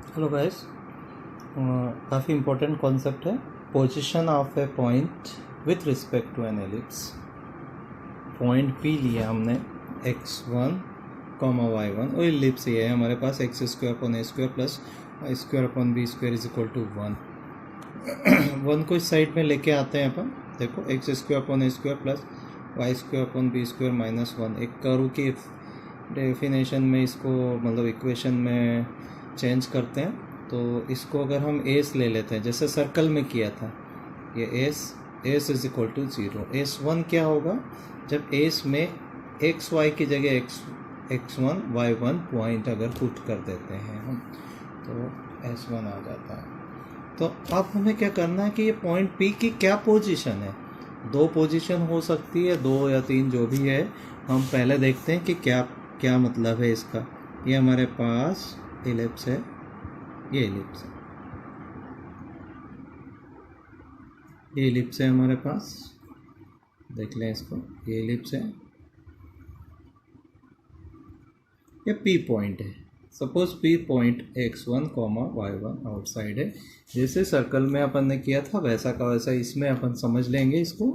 Hello guys, काफ़ी important concept है position of a point with respect to an ellipse. Point P लिया हमने x1 y1 और ellipse ये है हमारे पास x square upon a square plus y square upon b square is equal to 1 को इस साइड में लेके आते हैं अपन। देखो x square upon a square plus y square upon b square minus 1 एक कर्व की डेफिनेशन में इसको मतलब इक्वेशन में चेंज करते हैं। तो इसको अगर हम एस ले लेते हैं जैसे सर्कल में किया था, ये S is equal to 0। S1 क्या होगा जब एस में एक्स वाई की जगह x1 y1 पॉइंट अगर पुट कर देते हैं हम तो S1 आ जाता है। तो अब हमें क्या करना है कि ये पॉइंट P की क्या पोजीशन है। दो पोजीशन हो सकती है, 2 या 3 जो भी है। हम पहले देखते हैं कि क्या मतलब है इसका। ये हमारे पास एलिप्स है, ये एलिप्स है, ये एलिप्स है हमारे पास। देख लें इसको, ये एलिप्स है, ये P पॉइंट है। Suppose P point x1, y1 outside है। जैसे सर्कल में अपन ने किया था वैसा का वैसा इसमें अपन समझ लेंगे इसको।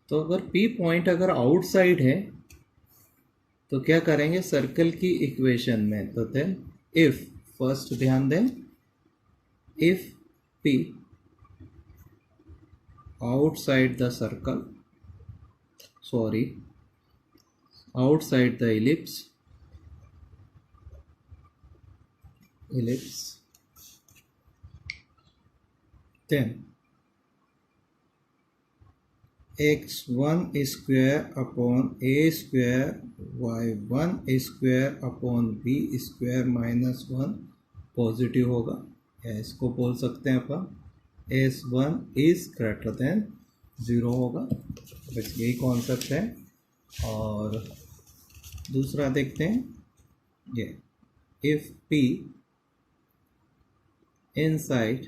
तो अगर P पॉइंट अगर आउटसाइड है तो क्या करेंगे सर्कल की इक्वेशन में, तो देन इफ, फर्स्ट ध्यान दें, if P outside the circle, outside the ellipse, then x1 square upon a square y1 square upon b square minus 1 positive होगा, या इसको बोल सकते हैं अपन S1 इज ग्रेटर देन 0 होगा। बस यही कॉन्सेप्ट है। और दूसरा देखते हैं, ये if P inside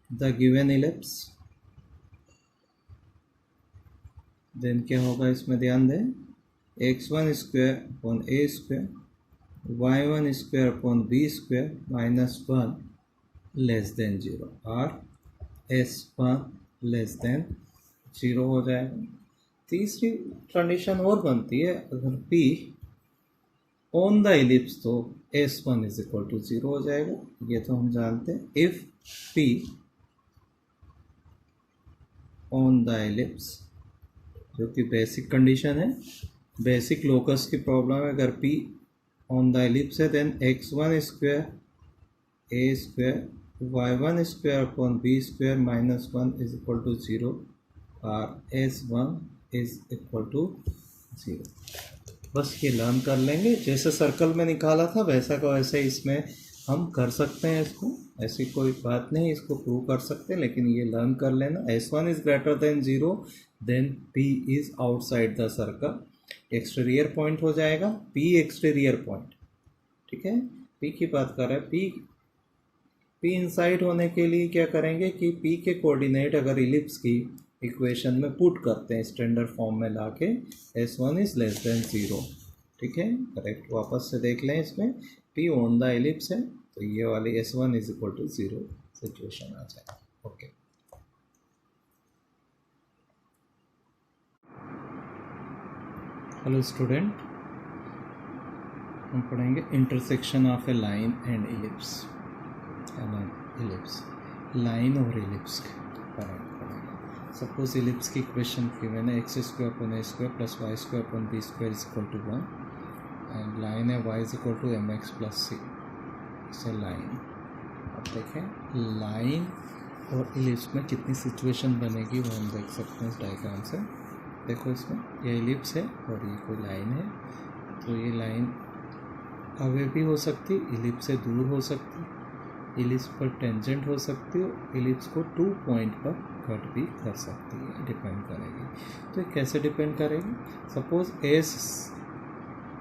the given ellipse, then क्या होगा इसमें ध्यान दें, x1 square upon a square y1 square upon b square minus 1 less than 0 और S1 लेस देन 0 हो जाएगा। तीसरी कंडीशन और बनती है, अगर P ऑन द एलिप्स तो S1 इज इक्वल टू 0 हो जाएगा। ये तो हम जानते हैं। If P on the ellipse, जो कि बेसिक कंडीशन है, बेसिक लोकस की प्रॉब्लम है। अगर P ऑन द एलिप्स है then x1 square a square y1 square upon b square minus 1 is equal to 0 और S1 इज इक्वल टू 0। बस ये लर्न कर लेंगे, जैसे सर्कल में निकाला था वैसा का वैसे इसमें हम कर सकते हैं इसको। ऐसी कोई बात नहीं, इसको प्रूव कर सकते हैं, लेकिन ये लर्न कर लेना। S1 is greater than 0 then P is outside the circle, exterior point हो जाएगा P एक्सटीरियर पॉइंट। ठीक है, P की बात कर रहे हैं। P इनसाइड होने के लिए क्या करेंगे कि P के कोऑर्डिनेट अगर इलिप्स की इक्वेशन में पुट करते हैं स्टैंडर्ड फॉर्म में लाके, S1 इज लेस देन 0। ठीक है, करेक्ट। वापस से देख लें, इसमें P ऑन द एलिप्स है तो ये वाली S1 is equal to 0 situation आ जाए। ओके, हेलो स्टूडेंट, हम पढ़ेंगे intersection of a line and ellipse. Line और इलिप्स पढ़ेंगे। सपोज इलिप्स की इक्वेशन की मैंने x square upon a square plus y square upon b square is equal to 1 and line है y is equal to mx plus c. इसे line, अब देखें line और इलिप्स में कितनी सिचुएशन बनेगी वो हम देख सकते हैं इस डायग्राम से। देखो इसमें ये इलिप्स है और ये कोई लाइन है, तो ये लाइन अवे भी हो सकती, इलिप्स से दूर हो सकती, इलिप्स पर टेंजेंट हो सकती है, इलिप्स को 2 पॉइंट पर कट भी कर सकती है, डिपेंड करेगी। तो ये कैसे डिपेंड करेगी। Suppose S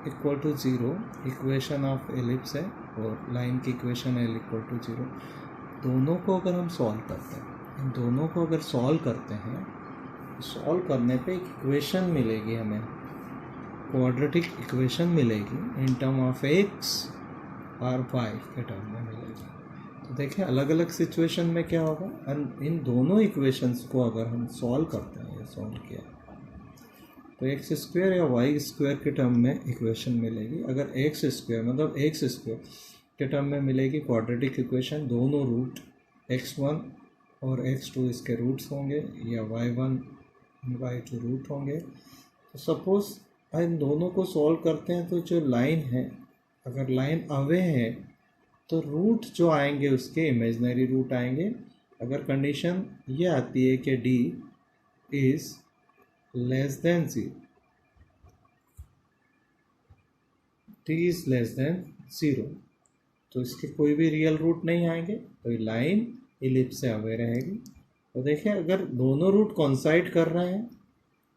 equal to 0 equation of ellipse है और लाइन की इक्वेशन L इक्वल टू 0। दोनों को अगर हम सॉल्व करते हैं, इन दोनों को अगर सॉल्व करते हैं, सॉल्व करने पे एक इक्वेशन मिलेगी हमें, क्वाड्रेटिक इक्वेशन मिलेगी इन टर्म ऑफ x और वाई के टर्म में मिलेगा। तो देखें अलग अलग सिचुएशन में क्या होगा, इन दोनों इक्वेशंस को अगर हम सॉल्व करते हैं, ये सॉल्व किया तो एक्स स्क्वायर या वाई स्क्वायर के टर्म में इक्वेशन मिलेगी। अगर एक्स स्क्वायर मतलब एक्स स्क्वायर के टर्म में मिलेगी क्वाड्रेटिक इक्वेशन, दोनों रूट x1 और x2 इसके रूट्स होंगे या y1 y2 रूट होंगे। तो सपोज इन दोनों को सॉल्व करते हैं तो जो लाइन है, अगर लाइन अवे है तो रूट जो आएंगे उसके इमेजिनरी रूट आएंगे। अगर कंडीशन ये आती है कि d is less than 0, d is less than 0, तो इसके कोई भी रियल रूट नहीं आएंगे, तो ये लाइन इलिप्स से अवे रहेगी। तो देखें अगर दोनों रूट कॉन्साइड कर रहे हैं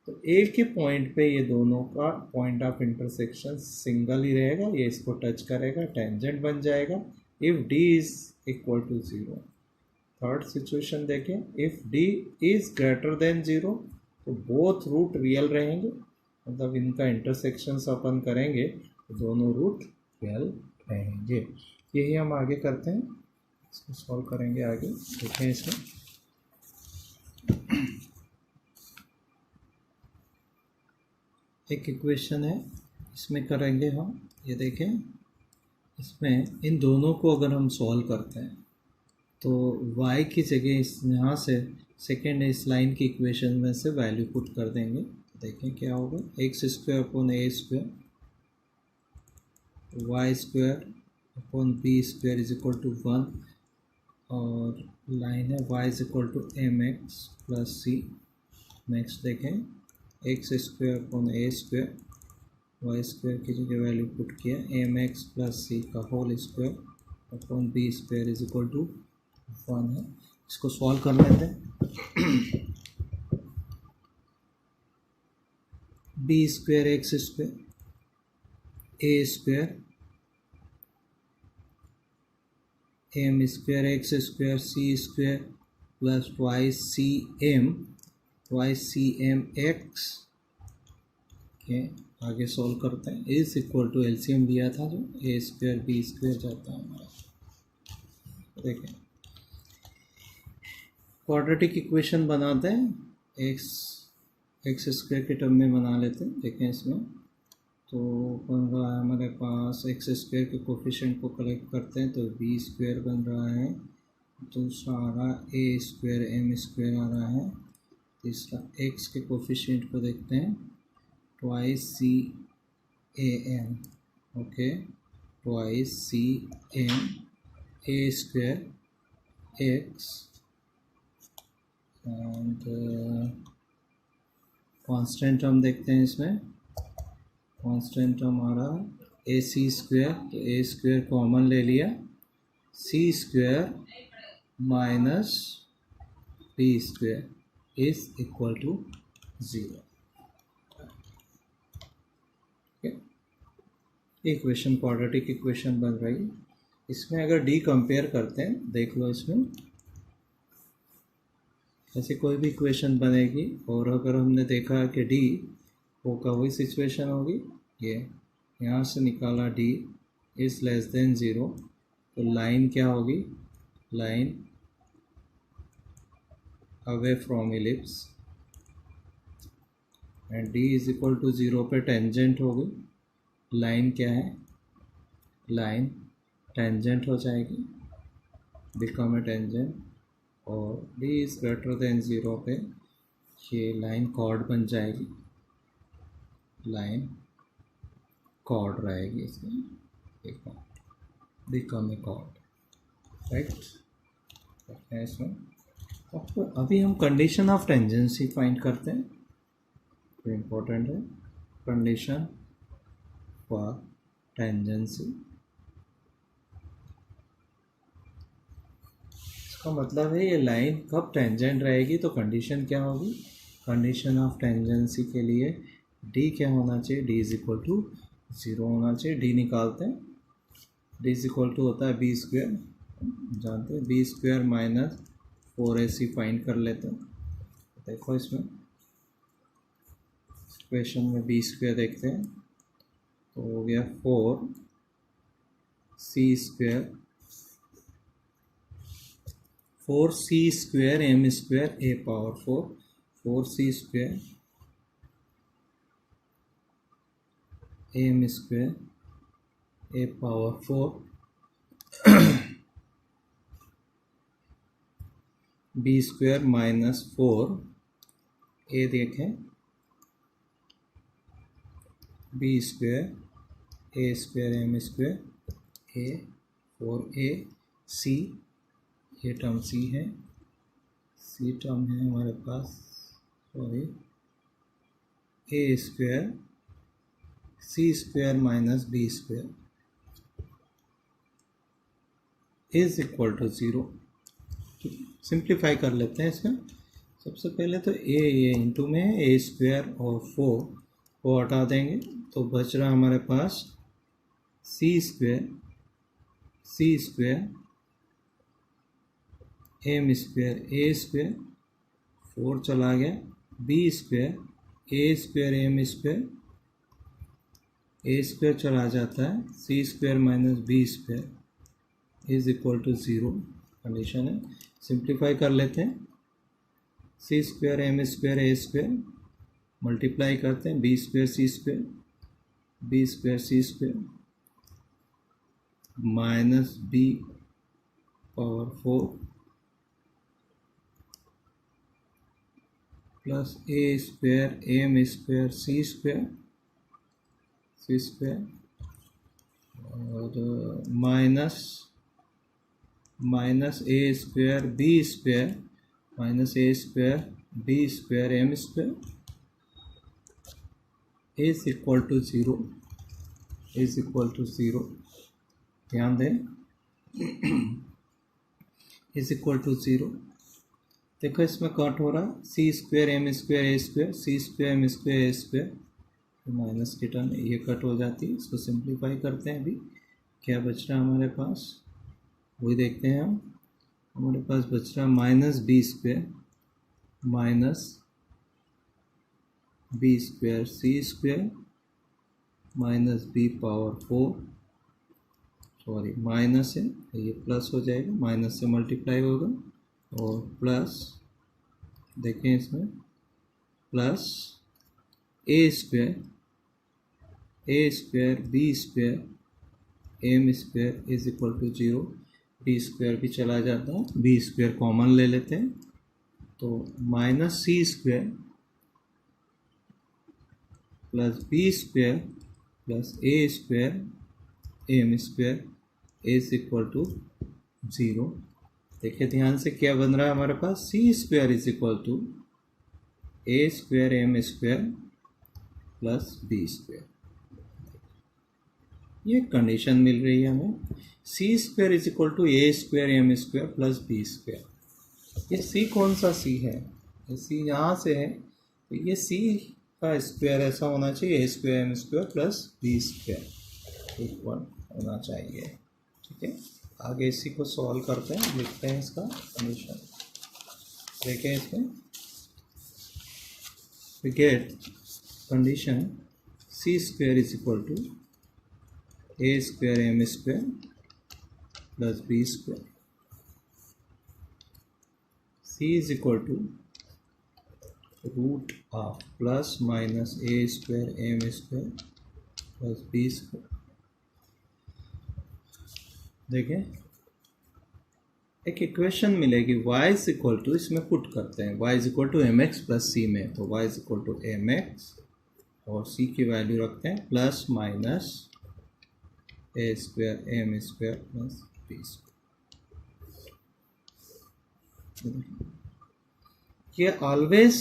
तो एक ही पॉइंट पे ये दोनों का पॉइंट ऑफ इंटरसेक्शन सिंगल ही रहेगा, ये इसको टच करेगा, टेंजेंट बन जाएगा if d is equal to 0। Third situation देखें, if d is greater than 0 तो बोथ रूट रियल रहेंगे, मतलब इनका इंटरसेक्शन अपन करेंगे तो दोनों रूट रियल रहेंगे। यही हम आगे करते हैं, इसको सॉल्व करेंगे आगे। देखें इसमें एक इक्वेशन है, इसमें करेंगे हम, ये देखें इसमें इन दोनों को अगर हम सॉल्व करते हैं तो y की जगह इस यहाँ से सेकेंड इस लाइन की इक्वेशन में से वैल्यू पुट कर देंगे। देखें क्या होगा, x square upon a square y square upon b square is equal to 1, और लाइन है y is equal to m x plus c. Next देखें x square upon a square, y square की जगह वैल्यू पुट किया, m x plus c का whole square upon b square is equal to 1 है। इसको solve कर लेते हैं। B square x square a square m square x square c square plus y c m x के आगे solve करते हैं। इज इक्वल टू एलसीएम दिया था जो ए स्क्वायर बी स्क्वायर जाता है हमारा। देखें क्वाड्रेटिक इक्वेशन बनाते हैं, एक्स स्क्वायर के टर्म में बना लेते हैं। देखें इसमें तो बन रहा है हमारे पास एक्स स्क्वायर के कोफिशिएंट को कलेक्ट करते हैं तो बी स्क्वायर बन रहा है, दूसरा आ रहा है ए स्क्वायर एम स्क्वायर आ रहा है, तीसरा एक्स के कोफिशिएंट को देखते हैं twice c a m, okay twice c m a square x and constant हम देखते हैं इसमें, कांस्टेंट हमारा ए सी स्क्वायर, तो ए स्क्वायर कॉमन ले लिया, c square minus b square is equal to 0। Equation quadratic equation बन रही है। इसमें अगर डी कंपेयर करते हैं, देख लो इसमें ऐसे कोई भी इक्वेशन बनेगी और अगर हमने देखा कि डी वो का वही सिचुएशन होगी, ये यहाँ से निकाला डी इज़ लेस देन 0, तो लाइन क्या होगी, line away from ellipse and d is equal to 0 पे टेंजेंट होगी। लाइन क्या है, लाइन टेंजेंट हो जाएगी, बिकम ए टेंजेंट, और d इज़ ग्रेटर देन 0 पे ये लाइन कॉर्ड बन जाएगी, लाइन कॉर्ड रहेगी इसमें, बिकम ए कॉर्ड, राइट। इसमें अभी हम कंडीशन ऑफ टेंजेंसी फाइंड करते हैं, तो इम्पोर्टेंट है कंडीशन फॉर टेंजेंसी। इसका मतलब है ये लाइन कब टेंजेंट रहेगी, तो कंडीशन क्या होगी, कंडीशन ऑफ टेंजेंसी के लिए डी क्या होना चाहिए, डी इज इक्वल टू 0 होना चाहिए। डी निकालते हैं, डी इज इक्वल टू होता है बी स्क्वायर, जानते हैं b square minus 4ac find कर लेते हैं। देखो इसमें इक्वेशन में बी स्क्वायर देखते हैं तो हो गया 4 c square 4c square m square a power 4c square m square a power 4 b square minus 4 a देखें b square a square m square a 4a c, ये टर्म c है, c term है हमारे पास, sorry a square c square minus b square is equal to 0। Simplify कर लेते हैं इसमें। सबसे पहले तो ए इंटू में a स्क्वेयर और 4 को हटा देंगे तो बच रहा हमारे पास c square m square a square 4 चला गया b square a square m square a square चला जाता है c square minus b square is equal to 0 condition है। सिंप्लीफाई कर लेते हैं, c square m square a square multiply करते हैं b square c square minus b power 4 plus a square m square c square और minus a square b square minus a square b square m square is equal to 0 ध्यान दें is equal to 0। देखो इसमें cut हो रहा c square m square a square c square m square a square minus की term ये cut हो जाती है। इसको सिंप्लीफाई करते हैं। अभी क्या बच रहा है हमारे पास, वही देखते हैं हम। हमारे पास बच रहा minus b square c square minus b power 4, sorry minus है ये प्लस हो जाएगा, माइनस से मल्टीप्लाई होगा और प्लस देखें इसमें plus a square b square m square is equal to 0। b square भी चला जाता है, b स्क्वेयर कॉमन ले लेते हैं तो minus c square plus b square plus a square m square is equal to 0। देखिए ध्यान से क्या बन रहा है हमारे पास, c square is equal to a square m square plus b square. ये कंडीशन मिल रही है हमें, c square is equal to a square m square plus b square. ये c कौन सा c है, ये c यहाँ से है तो ये c का स्क्वायर ऐसा होना चाहिए a square m square plus b square equal होना चाहिए। ठीक है, आगे इसी को सॉल्व करते हैं, लिखते हैं इसका कंडीशन। देखें इसमें we get condition c square is equal to a square m square plus b square, c is equal to root of plus minus a square m square plus b square। देखें एक equation मिलेगी y is equal to, इसमें put करते हैं y is equal to m x plus c में, तो y is equal to m x और c की वैल्यू रखते हैं plus minus a square m square plus b square. ये ऑलवेज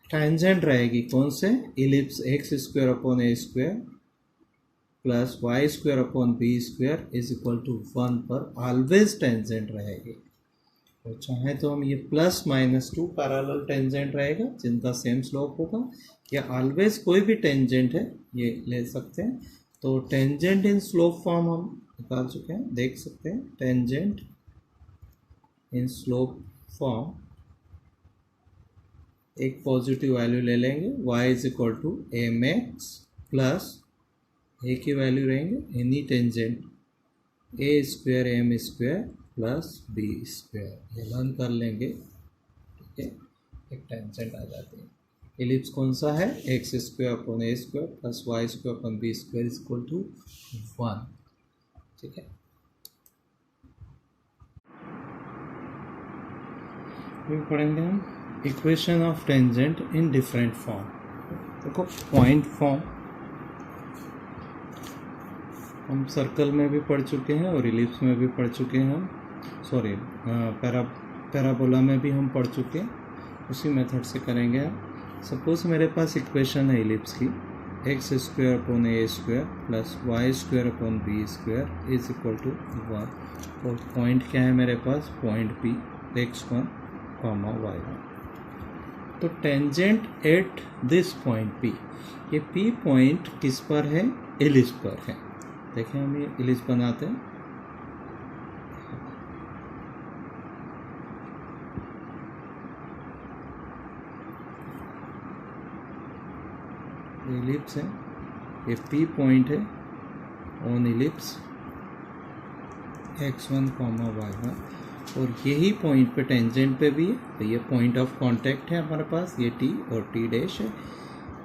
टेंजेंट रहेगी कौन से, ellipse x square upon a square plus y square upon b square is equal to 1 पर always tangent रहेगी। और चाहे तो हम ये प्लस माइनस 2 पैरेलल टेंजेंट रहेगा जिनका सेम स्लोप होगा, या ऑलवेज कोई भी टेंजेंट है ये ले सकते हैं। तो टेंजेंट इन स्लोप फॉर्म हम निकाल चुके हैं, देख सकते हैं टेंजेंट इन स्लोप फॉर्म एक पॉजिटिव वैल्यू ले लेंगे y is equal to m x plus a की वैल्यू रहेंगे any tangent a square m square plus b square, ये लर्न कर लेंगे। ठीक है, एक टेंजेंट आ जाती है। एलिप्स कौन सा है? X square upon a square plus y square upon b square is equal to 1। ठीक है, फिर पढ़ेंगे हम equation of tangent in different form. देखो पॉइंट फॉर्म हम सर्कल में भी पढ़ चुके हैं और इलिप्स में भी पढ़ चुके हैं हम, सॉरी पैराबोला में भी हम पढ़ चुके हैं। उसी मेथड से करेंगे हम। सपोज मेरे पास इक्वेशन है इलिप्स की, x square upon a square plus y square upon b square is equal to 1। और पॉइंट क्या है मेरे पास? Point P, x1, y1। तो tangent at this point P, ये पी पॉइंट किस पर है? इलिप्स पर है। देखें हम ये इलिप्स बनाते हैं। इलिप्स है, ये पी पॉइंट है ऑन इलिप्स x1, y1, और यही पॉइंट पे टेंजेंट पे भी है। तो ये पॉइंट ऑफ कांटेक्ट है हमारे पास, ये t और t डैश है।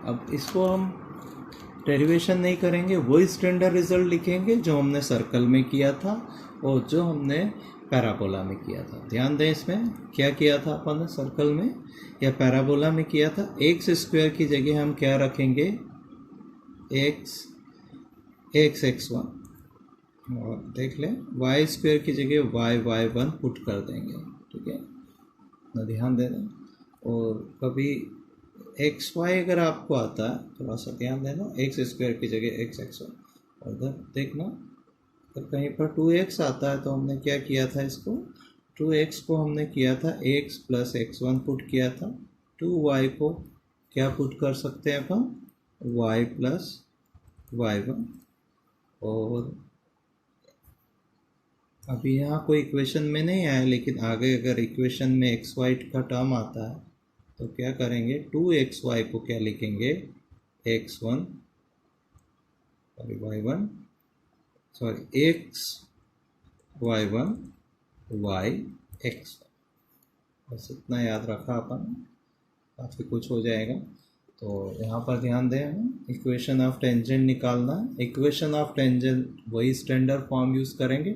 अब इसको हम डेरिवेशन नहीं करेंगे, वही स्टैंडर्ड रिजल्ट लिखेंगे जो हमने सर्कल में किया था और जो हमने पैराबोला में किया था। ध्यान दें इसमें क्या किया था अपन ने सर्कल में या पैराबोला में किया था। एक्स स्क्वायर की जगह हम क्या रखेंगे? x1, और देख लें वाई स्क्वायर की जगह y1 पुट कर देंगे। ठीक है ना, ध्यान दे दें। और कभी xy अगर आपको आता है, थोड़ा सा ध्यान देना, एक्स स्क्वायर की जगह x1, और इधर देखना अगर कहीं पर 2x आता है तो हमने क्या किया था? इसको 2x को हमने किया था x प्लस x1 पुट किया था। 2y को क्या पुट कर सकते हैं अपन? y plus y1। और अभी यहाँ कोई इक्वेशन में नहीं आया, लेकिन आगे अगर इक्वेशन में xy का टर्म आता है तो क्या करेंगे? 2xy को क्या लिखेंगे? x1 और y1, sorry x y1 y x1, बस इतना याद रखा अपन, काफ़ी कुछ हो जाएगा। तो यहाँ पर ध्यान दें, हम इक्वेशन ऑफ टेंजेंट निकालना है। इक्वेशन ऑफ टेंजेंट वही स्टैंडर्ड फॉर्म यूज़ करेंगे,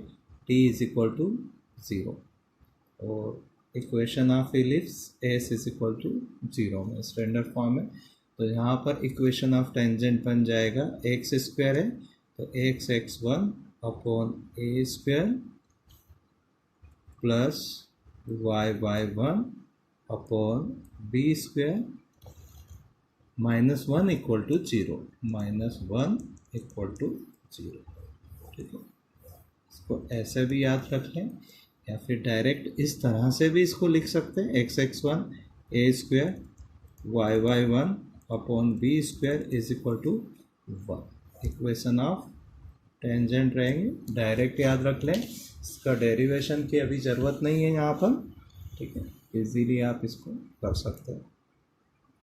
t इज इक्वल टू 0, और equation of ellipse s is equal to 0 में स्टैंडर्ड फॉर्म है। तो यहाँ पर इक्वेशन ऑफ टेंजेंट बन जाएगा, एक्स स्क्वायर है तो x1 upon a square plus y1 upon b square -1 equal to 0, -1 equal to 0। ठीक है, इसको ऐसे भी याद रख लें, या फिर डायरेक्ट इस तरह से भी इसको लिख सकते हैं, x1 a square y1 upon b square is equal to 1। Equation of tangent रहेंगे, डायरेक्ट याद रख लें, इसका डेरिवेशन की अभी ज़रूरत नहीं है यहाँ पर। ठीक है, इजीली आप इसको कर सकते हैं।